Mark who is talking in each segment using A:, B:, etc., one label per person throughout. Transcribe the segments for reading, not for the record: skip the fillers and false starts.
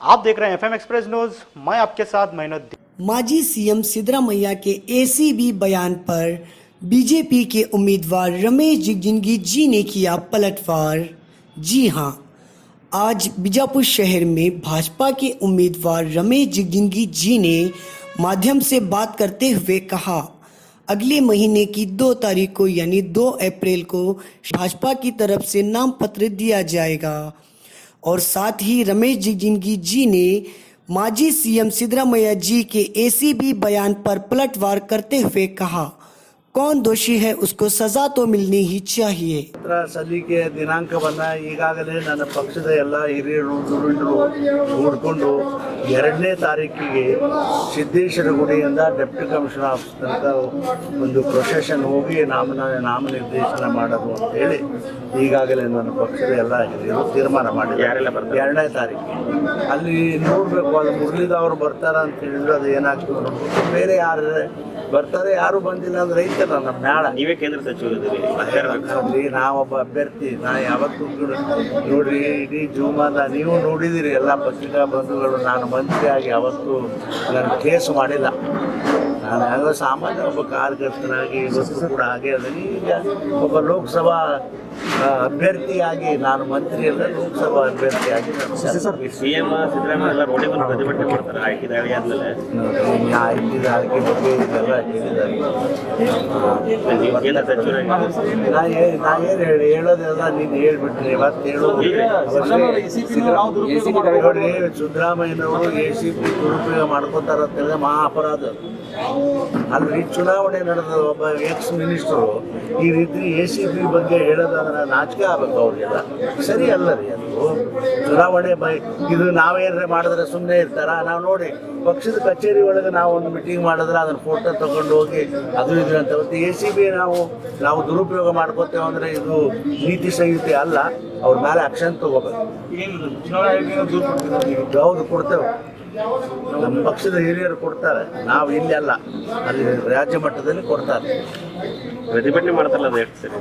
A: आप देख रहे हैं एफएम एक्सप्रेस न्यूज, मैं आपके साथ मेहनत।
B: माजी सीएम सिद्धरामैया के एसीबी बयान पर बीजेपी के उम्मीदवार रमेश जिगजिंगी जी ने किया पलटवार। जी हां, आज बीजापुर शहर में भाजपा के उम्मीदवार रमेश जिगजिंगी जी ने माध्यम से बात करते हुए कहा, अगले महीने की 2 तारीख को यानी 2 अप्रैल को भाजपा की तरफ से नाम पत्र दिया जाएगा। और साथ ही रमेश जिगजिंगी जी ने माजी सीएम सिद्धरामैया जी के एसीबी बयान पर पलटवार करते हुए कहा, कौन दोषी है उसको सजा तो मिलनी ही चाहिए।
C: ಸಲ್ಲಿಕೆ ದಿನಾಂಕವನ್ನು ಈಗಾಗಲೇ ನನ್ನ ಪಕ್ಷದ ಎಲ್ಲ ಹಿರಿಯರು ಧುರೀಣರು ಕೂಡಿಕೊಂಡು 2ನೇ ತಾರೀಕಿಗೆ ಸಿದ್ದೇಶ್ವರ ಗುಡಿಯಿಂದ ಡೆಪ್ಟಿ ಕಮಿಷನರ್ ಆಫೀಸ್ ತನಕ ಒಂದು ಪ್ರೊಸೆಷನ್ ಹೋಗಿ ನಾಮನಿರ್ದೇಶನ ಮಾಡೋದು ಅಂತೇಳಿ ಈಗಾಗಲೇ ನನ್ನ ಪಕ್ಷದ ಎಲ್ಲ ಹಿರಿಯರು ತೀರ್ಮಾನ ಮಾಡಿದ್ದಾರೆ. 2ನೇ ತಾರೀಕಿಗೆ ಅಲ್ಲಿ ನೋಡಬೇಕು, ಅದು ಮುರಳೀದವರು ಬರ್ತಾರ ಅಂತ ಹೇಳಿದ್ರು, ಅದು ಏನಾಗ್ತದೆ ಬೇರೆ ಯಾರು ಬರ್ತಾರೆ, ಯಾರು ಬಂದಿಲ್ಲ ಅಂದ್ರೆ ಐತಲ್ಲ ನಮ್ಮ ಮ್ಯಾಳ.
D: ನೀವೇ ಕೇಂದ್ರ ಸಚಿವರು,
C: ನಾವೊಬ್ಬ ಅಭ್ಯರ್ಥಿ. ನಾ ಯಾವತ್ತೂ ನೋಡ್ರಿ, ಇಡೀ ಜೀವಮಾನ ನೀವು ನೋಡಿದಿರಿ ಎಲ್ಲ ಪತ್ರಿಕಾ ಬಂಧುಗಳು, ನಾನು ಮಂತ್ರಿಯಾಗಿ ಯಾವತ್ತೂ ನಾನು ಕೇಸ್ ಮಾಡಿಲ್ಲ. ನಾನು ಯಾವ ಸಾಮಾನ್ಯ ಒಬ್ಬ ಕಾರ್ಯಕರ್ತನಾಗಿ ಇವತ್ತು ಕೂಡ ಹಾಗೆ ಅದೀನಿ. ಈಗ ಒಬ್ಬ ಲೋಕಸಭಾ ಅಭ್ಯರ್ಥಿಯಾಗಿ ನಾನು ಮಂತ್ರಿ ಅಲ್ಲ, ಲೋಕಸಭಾ ಅಭ್ಯರ್ಥಿಯಾಗಿ
D: ಸಿಎಂ ಸಿದ್ದರಾಮಯ್ಯ ಎಲ್ಲ ರೋಡಿಗೆ ಬಂದು ಪ್ರತಿಭಟನೆ ಮಾಡ್ತಾರೆ ಆಯ್ಕೆ ದಾಳಿ ಆದ್ಮೇಲೆ.
C: ಆಯ್ತಿದ ಆಯ್ಕೆ ಬಗ್ಗೆ ಇದೆಲ್ಲ ಹೇಳಿದ್ದಾರೆ. ನಾ ಏನು ಹೇಳೋದೆಲ್ಲ ನೀನು ಹೇಳ್ಬಿಟ್ರಿ, ಇವತ್ತು ಹೇಳೋದು ನೋಡಿ. ಸಿದ್ದರಾಮಯ್ಯನವರು ACB ದುರುಪಯೋಗ ಮಾಡ್ಕೋತಾರಂತೇಳಿದ್ರೆ ಮಹಾ ಅಪರಾಧ. ಅಲ್ಲಿ ಚುನಾವಣೆ ನಡೆದ ಒಬ್ಬ ಎಕ್ಸ್ ಮಿನಿಸ್ಟರು ಈ ರೀತಿ ACB ಬಗ್ಗೆ ಹೇಳೋದಾದ್ರೆ ನಾಚಿಕೆ ಆಗಬೇಕು ಅವ್ರಿಗೆಲ್ಲ. ಸರಿ ಅಲ್ಲ ರೀ ಅದು. ಚುನಾವಣೆ ಇದು ನಾವೇನಾರ ಮಾಡಿದ್ರೆ ಸುಮ್ಮನೆ ಇರ್ತಾರ? ನಾವು ನೋಡಿ ಪಕ್ಷದ ಕಚೇರಿ ಒಳಗೆ ನಾವು ಒಂದು ಮೀಟಿಂಗ್ ಮಾಡಿದ್ರೆ ಅದನ್ನು ಫೋಟೋ ತಗೊಂಡು ಹೋಗಿ ಅದು ಇದು ಅಂತ. ಮತ್ತು ACB ನಾವು ದುರುಪಯೋಗ ಮಾಡ್ಕೋತೇವೆ ಅಂದರೆ ಇದು ನೀತಿ ಸಂಹಿತೆ ಅಲ್ಲ. ಅವ್ರ ಮೇಲೆ ಆಕ್ಷನ್ ತಗೋಬೇಕು. ಹೌದು, ಕೊಡ್ತೇವೆ. ನಮ್ಮ ಪಕ್ಷದ ಹಿರಿಯರು ಕೊಡ್ತಾರೆ, ನಾವು ಇಲ್ಲಿ ಅಲ್ಲ, ಅಲ್ಲಿ ರಾಜ್ಯ ಮಟ್ಟದಲ್ಲಿ ಕೊಡ್ತಾರೆ.
D: ಪ್ರತಿಭಟನೆ ಮಾಡ್ತಾರಲ್ಲ, ಅದು ಎಷ್ಟು ಸರಿ?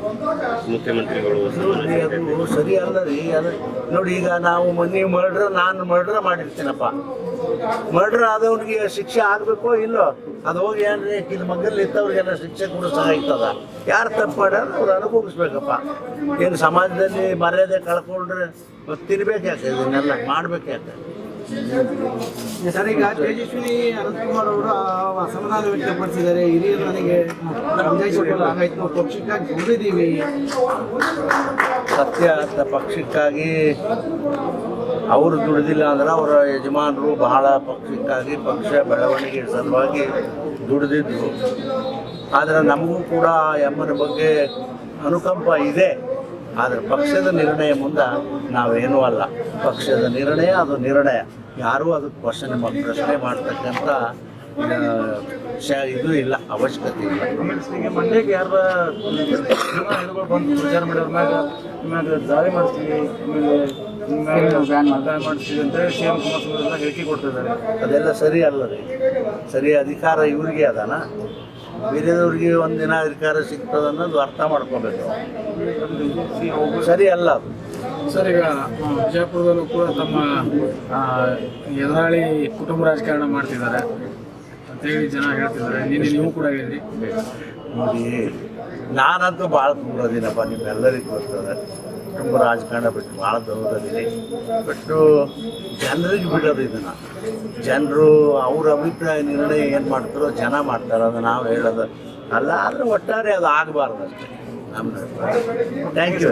D: ಮುಖ್ಯಮಂತ್ರಿಗಳು
C: ಅದು ಸರಿ ಅಲ್ಲ ರೀ. ಅದು ನೋಡಿ, ಈಗ ನಾವು ನೀವು ನಾನು ಮರ್ಡ್ರ್ ಮಾಡಿರ್ತೀನಪ್ಪ, ಮರ್ಡ್ರ್ ಆದವ್ರಿಗೆ ಶಿಕ್ಷೆ ಆಗಬೇಕೋ ಇಲ್ಲೋ? ಅದು ಹೋಗಿ ಏನ್ರಿ ಇಲ್ಲಿ ಮಗಲ್ಲಿ ಇತ್ತವ್ರಿಗೆಲ್ಲ ಶಿಕ್ಷೆ ಕೂಡ ಸಹಾಯ್ತದ. ಯಾರು ತಪ್ಪು ಮಾಡ್ಯಾರ ಅವ್ರು ಅನುಭವಿಸ್ಬೇಕಪ್ಪ. ಏನು ಸಮಾಜದಲ್ಲಿ ಮರ್ಯಾದೆ ಕಳ್ಕೊಂಡ್ರೆ ತಿನ್ಬೇಕು ಯಾಕೆ? ಇದನ್ನೆಲ್ಲ ಮಾಡ್ಬೇಕು ಯಾಕೆ?
E: ಸರ್, ಈಗ ತೇಜಸ್ವಿನಿ ಅನಂತಕುಮಾರ್ ಅವರು ಅಸಮಾಧಾನ ವ್ಯಕ್ತಪಡಿಸಿದ್ದಾರೆ. ಹಿರಿಯರು ನನಗೆ ಸಮಜಾಯಿಸಿಕೊಳ್ಳಲು ಆಗಾಯ್ತು, ನಾವು ಪಕ್ಷಕ್ಕಾಗಿ ದುಡಿದೀವಿ.
C: ಸತ್ಯ ಅಂತ ಪಕ್ಷಕ್ಕಾಗಿ ಅವರು ದುಡಿದಿಲ್ಲ ಅಂದ್ರೆ ಅವರ ಯಜಮಾನರು ಬಹಳ ಪಕ್ಷಕ್ಕಾಗಿ, ಪಕ್ಷ ಬೆಳವಣಿಗೆ ಸಲುವಾಗಿ ದುಡಿದಿದ್ರು. ಆದರೆ ನಮಗೂ ಕೂಡ ಎಮ್ಮನ ಬಗ್ಗೆ ಅನುಕಂಪ ಇದೆ. ಆದರೆ ಪಕ್ಷದ ನಿರ್ಣಯ ಮುಂದೆ ನಾವೇನೂ ಅಲ್ಲ. ಪಕ್ಷದ ನಿರ್ಣಯ ಅದು ನಿರ್ಣಯ. ಯಾರೂ ಅದಕ್ಕೆ ಪ್ರಶ್ನೆ ಮಾಡ್ತಕ್ಕಂಥ ಇದು ಇಲ್ಲ, ಅವಶ್ಯಕತೆ ಇಲ್ಲ.
E: ಮಂಡ್ಯಕ್ಕೆ ಯಾರು ಬಂದು ಪ್ರಚಾರ ಮಾಡೋದ್ರ ಮ್ಯಾಗ ದಾಳಿ ಮಾಡಿಸ್ತೀವಿ, ಬ್ಯಾನ್ ಮಾಡಿಸ್ತೀವಿ ಅಂತ CM ಕುಮಾರಸ್ವಾಮಿ ಹೇಳಿಕೆ ಕೊಡ್ತಿದ್ದಾರೆ.
C: ಅದೆಲ್ಲ ಸರಿ ಅಲ್ಲ ರೀ. ಸರಿ ಅಧಿಕಾರ ಇವ್ರಿಗೆ ಅದಾನ, ಬೇರೆಯವ್ರಿಗೆ ಒಂದಿನ ಅಧಿಕಾರ ಸಿಗ್ತದೆ ಅನ್ನೋದು ಅರ್ಥ ಮಾಡ್ಕೋಬೇಕು. ಸರಿ ಅಲ್ಲ ಅದು.
E: ಸರ್, ಈಗ ಬಿಜಾಪುರದಲ್ಲೂ ಕೂಡ ತಮ್ಮ ಎದುರಾಳಿ ಕುಟುಂಬ ರಾಜಕಾರಣ ಮಾಡ್ತಿದ್ದಾರೆ ಅಂತೇಳಿ ಜನ ಹೇಳ್ತಿದ್ದಾರೆ. ನೀವು ಕೂಡ ಹೇಳಿ.
C: ನೋಡಿ, ನಾನಂತೂ ಭಾಳ ದೂರದಿನಪ್ಪ, ನಿಮ್ಮೆಲ್ಲರಿಗೂ ಗೊತ್ತದೆ. ಕುಟುಂಬ ರಾಜಕಾರಣ ಬಿಟ್ಟು ಭಾಳ ದೂರದಿದೆ. ಬಿಟ್ಟು ಜನರಿಗೆ ಬಿಡೋದು ಇದನ್ನು. ಜನರು ಅವ್ರ ಅಭಿಪ್ರಾಯ ನಿರ್ಣಯ ಏನು ಮಾಡ್ತಾರೋ ಜನ ಮಾಡ್ತಾರೆ, ಅದು ನಾವು ಹೇಳೋದು ಅಲ್ಲ. ಆದರೆ ಒಟ್ಟಾರೆ ಅದು ಆಗಬಾರ್ದು ಅಷ್ಟೇ. Thank you.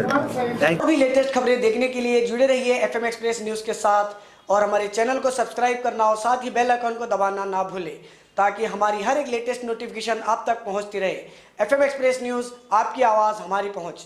B: अभी लेटेस्ट खबरें देखने के लिए जुड़े रहिए FM एक्सप्रेस न्यूज़ के साथ और हमारे चैनल को सब्सक्राइब करना और साथ ही बेल आइकन को दबाना ना भूलें, ताकि हमारी हर एक लेटेस्ट नोटिफिकेशन आप तक पहुंचती रहे। FM एक्सप्रेस न्यूज़, आपकी आवाज़ हमारी पहुंच।